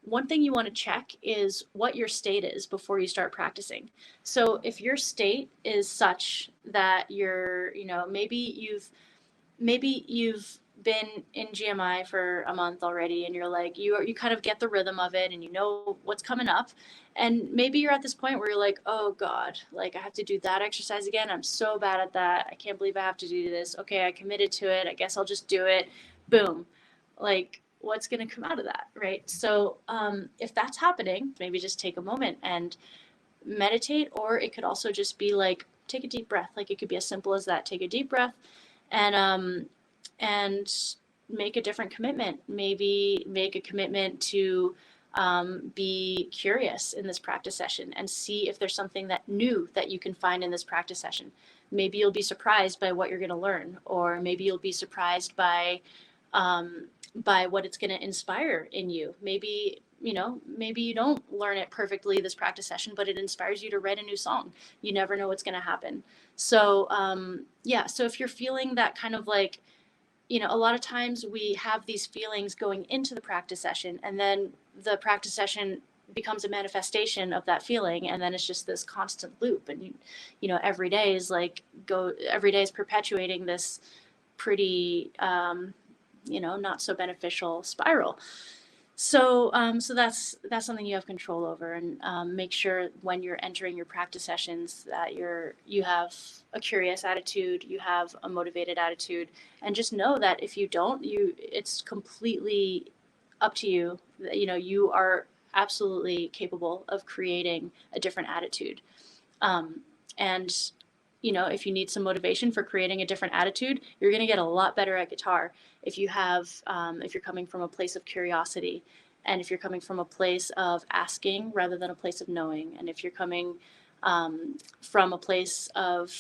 one thing you want to check is what your state is before you start practicing. So if your state is such that you're, maybe you've been in GMI for a month already and you're like, you kind of get the rhythm of it and you know what's coming up. And maybe you're at this point where you're like, oh God, like I have to do that exercise again. I'm so bad at that. I can't believe I have to do this. Okay, I committed to it. I guess I'll just do it. Boom. Like, what's going to come out of that, right? So if that's happening, maybe just take a moment and meditate, or it could also just be like, take a deep breath. Like, it could be as simple as that. Take a deep breath and and make a different commitment. Maybe make a commitment to be curious in this practice session and see if there's something that new that you can find in this practice session. Maybe you'll be surprised by what you're going to learn, or maybe you'll be surprised by what it's going to inspire in you. Maybe maybe you don't learn it perfectly this practice session, but it inspires you to write a new song. You never know what's going to happen. So so if you're feeling that kind of like, a lot of times we have these feelings going into the practice session, and then the practice session becomes a manifestation of that feeling, and then it's just this constant loop. And every day is perpetuating this pretty not so beneficial spiral. So that's something you have control over, and make sure when you're entering your practice sessions that you have a curious attitude, you have a motivated attitude, and just know that if you don't, it's completely up to you. You are absolutely capable of creating a different attitude. And if you need some motivation for creating a different attitude, you're going to get a lot better at guitar if you're coming from a place of curiosity, and if you're coming from a place of asking rather than a place of knowing, and if you're coming from a place of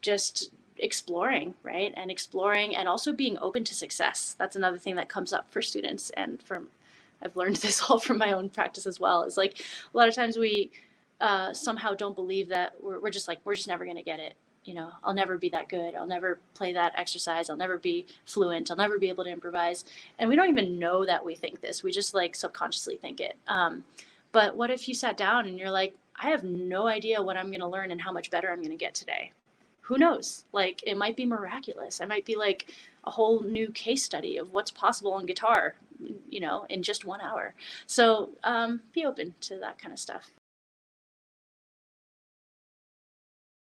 just exploring, right? And exploring, and also being open to success. That's another thing that comes up for students, and I've learned this all from my own practice as well. Is like, a lot of times we somehow don't believe that we're just never going to get it. I'll never be that good. I'll never play that exercise. I'll never be fluent. I'll never be able to improvise. And we don't even know that we think this. We just like subconsciously think it. But what if you sat down and you're like, I have no idea what I'm going to learn and how much better I'm going to get today. Who knows? Like, it might be miraculous. I might be like a whole new case study of what's possible on guitar, in just 1 hour. So be open to that kind of stuff.